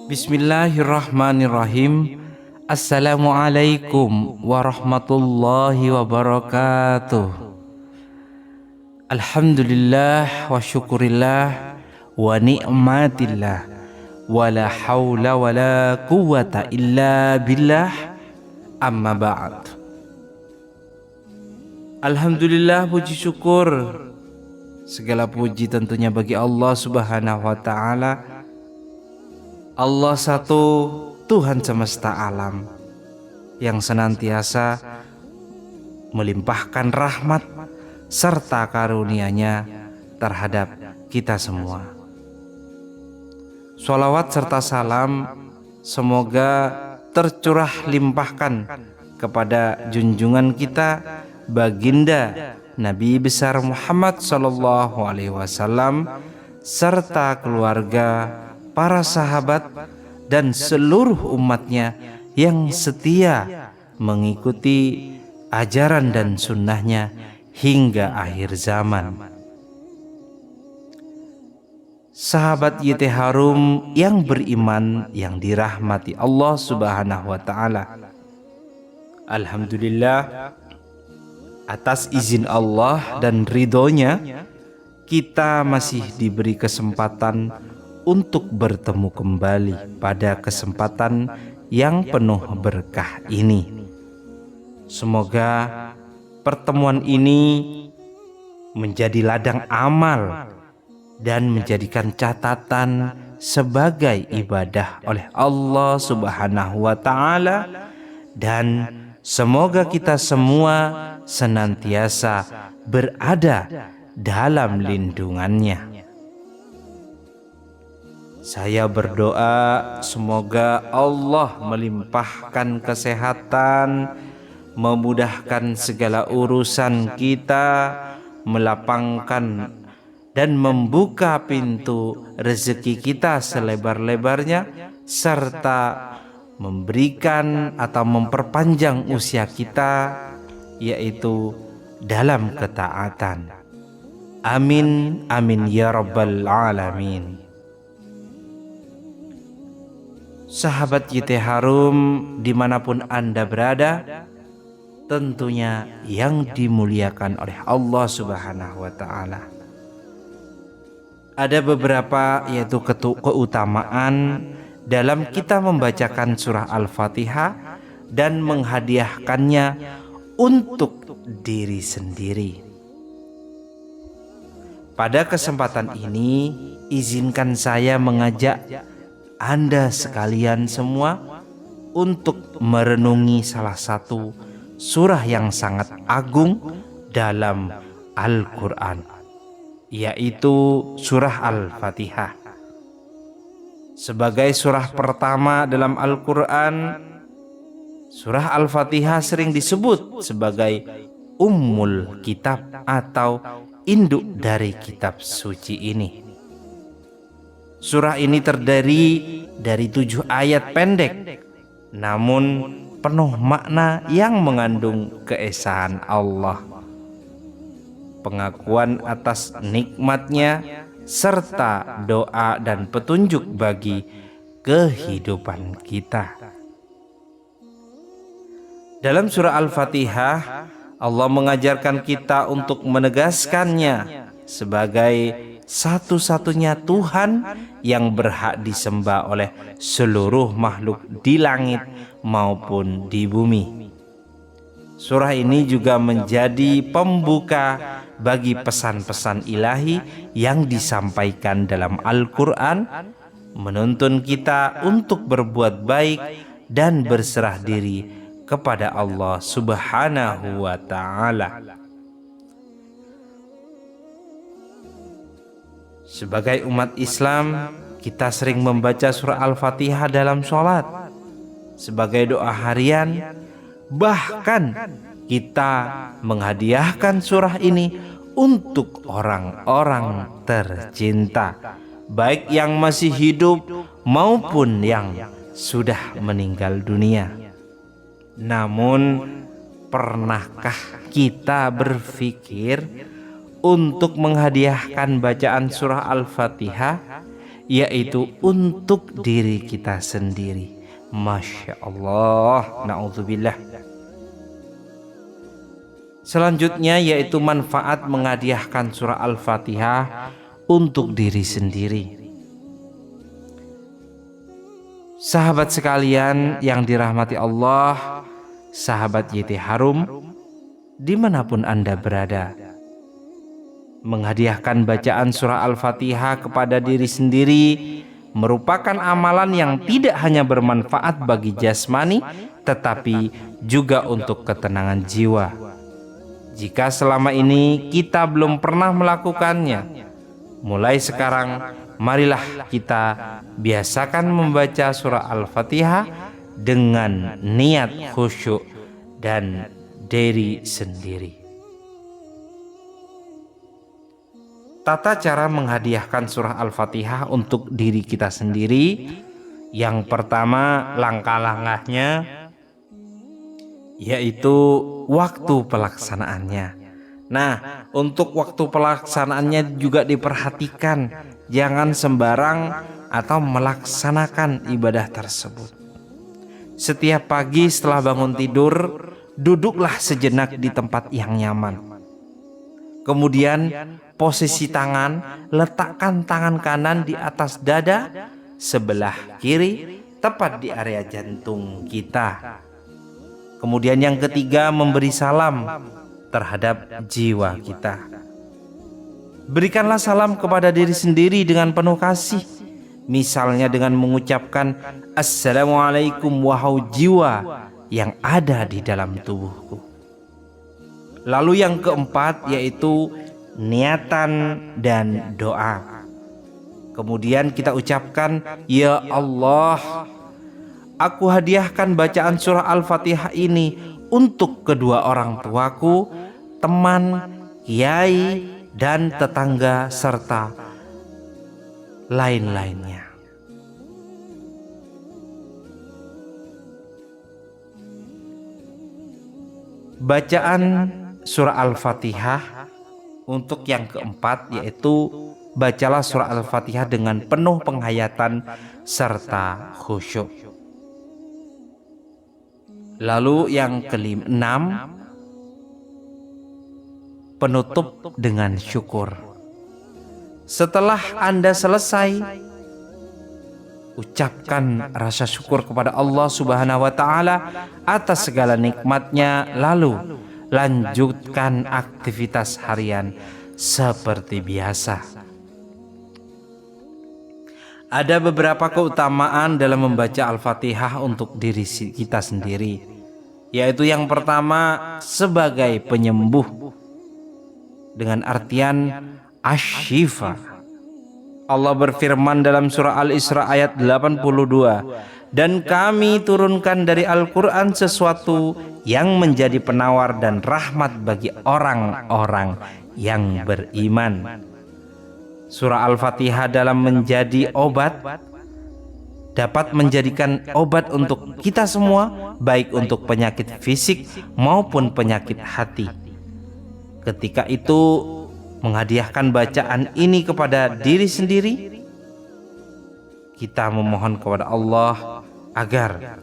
Bismillahirrahmanirrahim. Assalamualaikum warahmatullahi wabarakatuh. Alhamdulillah wa syukurillah wa ni'matillah wa la hawla wa la quwwata illa billah. Amma ba'd. Alhamdulillah, puji syukur, segala puji tentunya bagi Allah Subhanahu wa ta'ala. Allah satu, Tuhan semesta alam, yang senantiasa melimpahkan rahmat serta karunia-Nya terhadap kita semua. Sholawat serta salam semoga tercurah limpahkan kepada junjungan kita, baginda Nabi besar Muhammad sallallahu alaihi wasallam, serta keluarga, para sahabat, dan seluruh umatnya yang setia mengikuti ajaran dan sunnahnya hingga akhir zaman. Sahabat YT Harum yang beriman, yang dirahmati Allah Subhanahu wa ta'ala, alhamdulillah, atas izin Allah dan ridhonya, kita masih diberi kesempatan untuk bertemu kembali pada kesempatan yang penuh berkah ini. Semoga pertemuan ini menjadi ladang amal dan menjadikan catatan sebagai ibadah oleh Allah Subhanahu wa ta'ala, dan semoga kita semua senantiasa berada dalam lindungannya. Saya berdoa semoga Allah melimpahkan kesehatan, memudahkan segala urusan kita, melapangkan dan membuka pintu rezeki kita selebar-lebarnya, serta memberikan atau memperpanjang usia kita, yaitu dalam ketaatan. Amin, amin ya rabbal alamin. Sahabat YT Harum dimanapun Anda berada, tentunya yang dimuliakan oleh Allah Subhanahu wa ta'ala, ada beberapa yaitu keutamaan dalam kita membacakan surah Al-Fatihah dan menghadiahkannya untuk diri sendiri. Pada kesempatan ini, izinkan saya mengajak Anda sekalian semua untuk merenungi salah satu surah yang sangat agung dalam Al-Quran, yaitu surah Al-Fatihah. Sebagai surah pertama dalam Al-Quran, surah Al-Fatihah sering disebut sebagai Ummul Kitab atau induk dari kitab suci ini. Surah ini terdiri dari 7 ayat pendek, namun penuh makna yang mengandung keesaan Allah, pengakuan atas nikmatnya, serta doa dan petunjuk bagi kehidupan kita. Dalam surah Al-Fatihah, Allah mengajarkan kita untuk menegaskannya sebagai satu-satunya Tuhan yang berhak disembah oleh seluruh makhluk di langit maupun di bumi. Surah ini juga menjadi pembuka bagi pesan-pesan ilahi yang disampaikan dalam Al-Quran, menuntun kita untuk berbuat baik dan berserah diri kepada Allah Subhanahu wa ta'ala. Sebagai umat Islam, kita sering membaca surah Al-Fatihah dalam sholat sebagai doa harian. Bahkan kita menghadiahkan surah ini untuk orang-orang tercinta, baik yang masih hidup maupun yang sudah meninggal dunia. Namun, pernahkah kita berpikir untuk menghadiahkan bacaan surah Al-Fatihah yaitu untuk diri kita sendiri. Masya Allah, na'udzubillah. Selanjutnya yaitu manfaat menghadiahkan surah Al-Fatihah untuk diri sendiri. Sahabat sekalian yang dirahmati Allah, sahabat YT Harum, dimanapun Anda berada, menghadiahkan bacaan surah Al-Fatihah kepada diri sendiri merupakan amalan yang tidak hanya bermanfaat bagi jasmani, tetapi juga untuk ketenangan jiwa. Jika selama ini kita belum pernah melakukannya, mulai sekarang marilah kita biasakan membaca surah Al-Fatihah dengan niat khusyuk dan diri sendiri. Tata cara menghadiahkan surah Al-Fatihah untuk diri kita sendiri. Yang pertama, langkah-langkahnya yaitu waktu pelaksanaannya. Nah, untuk waktu pelaksanaannya juga diperhatikan, jangan sembarang atau melaksanakan ibadah tersebut. Setiap pagi setelah bangun tidur, duduklah sejenak di tempat yang nyaman. Kemudian posisi tangan, letakkan tangan kanan di atas dada, sebelah kiri tepat di area jantung kita. Kemudian yang ketiga, memberi salam terhadap jiwa kita. Berikanlah salam kepada diri sendiri dengan penuh kasih. Misalnya dengan mengucapkan Assalamualaikum wahai jiwa yang ada di dalam tubuhku. Lalu yang keempat yaitu niatan dan doa. Kemudian kita ucapkan, Ya Allah, aku hadiahkan bacaan surah Al-Fatihah ini untuk kedua orang tuaku, teman, kiai, dan tetangga, serta lain-lainnya. Bacaan surah Al-Fatihah untuk yang keempat yaitu bacalah surah Al-Fatihah dengan penuh penghayatan serta khusyuk. Lalu yang keenam, penutup dengan syukur. Setelah Anda selesai, ucapkan rasa syukur kepada Allah Subhanahu wa Ta'ala atas segala nikmatnya, lalu lanjutkan aktivitas harian seperti biasa. Ada beberapa keutamaan dalam membaca Al-Fatihah untuk diri kita sendiri, yaitu yang pertama sebagai penyembuh, dengan artian asy-syifa. Allah berfirman dalam surah Al-Isra ayat 82, dan kami turunkan dari Al-Quran sesuatu yang menjadi penawar dan rahmat bagi orang-orang yang beriman. Surah Al-Fatihah dalam menjadi obat, dapat menjadikan obat untuk kita semua, baik untuk penyakit fisik maupun penyakit hati. Ketika itu menghadiahkan bacaan ini kepada diri sendiri, kita memohon kepada Allah agar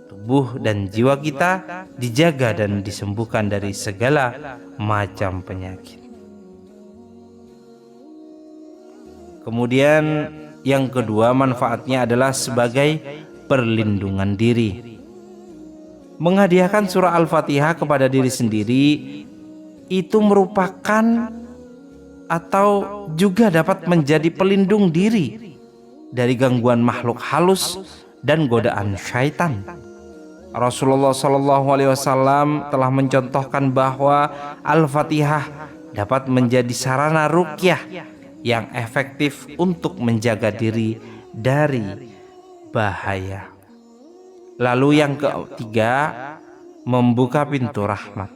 tubuh dan jiwa kita dijaga dan disembuhkan dari segala macam penyakit. Kemudian yang kedua, manfaatnya adalah sebagai perlindungan diri. Menghadiahkan surah Al-Fatihah kepada diri sendiri itu merupakan atau juga dapat menjadi pelindung diri dari gangguan makhluk halus dan godaan syaitan. Rasulullah SAW telah mencontohkan bahwa Al-Fatihah dapat menjadi sarana ruqyah yang efektif untuk menjaga diri dari bahaya. Lalu yang ketiga, membuka pintu rahmat.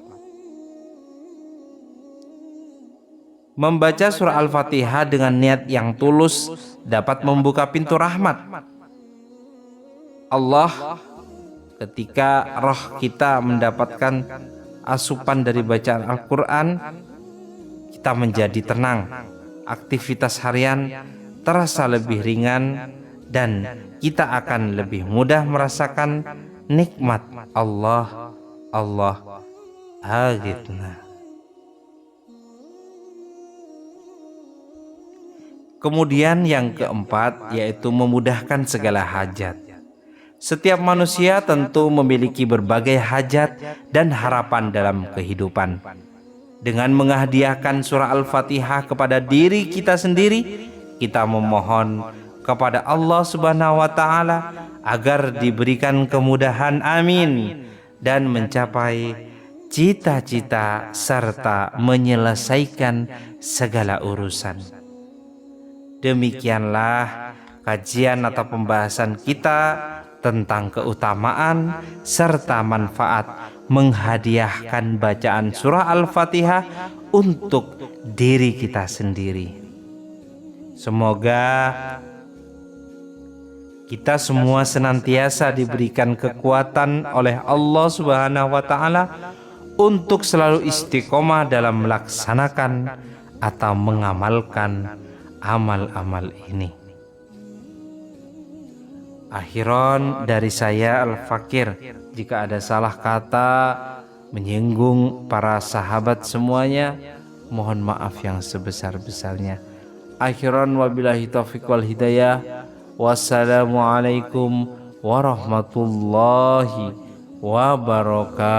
Membaca surah Al-Fatihah dengan niat yang tulus dapat membuka pintu rahmat Allah. Ketika roh kita mendapatkan asupan dari bacaan Al-Quran, kita menjadi tenang. Aktivitas harian terasa lebih ringan dan kita akan lebih mudah merasakan nikmat Allah agitna. Kemudian yang keempat yaitu memudahkan segala hajat. Setiap manusia tentu memiliki berbagai hajat dan harapan dalam kehidupan. Dengan menghadiahkan surah Al-Fatihah kepada diri kita sendiri, kita memohon kepada Allah Subhanahu wa taala agar diberikan kemudahan, amin, dan mencapai cita-cita serta menyelesaikan segala urusan. Demikianlah kajian atau pembahasan kita tentang keutamaan serta manfaat menghadiahkan bacaan surah Al-Fatihah untuk diri kita sendiri. Semoga kita semua senantiasa diberikan kekuatan oleh Allah Subhanahu wa taala untuk selalu istiqomah dalam melaksanakan atau mengamalkan amal-amal ini. Akhiran dari saya Al-Fakir, jika ada salah kata menyinggung para sahabat semuanya, mohon maaf yang sebesar-besarnya. Akhiran wabillahi taufiq wal hidayah. Wassalamualaikum warahmatullahi wabarakatuh.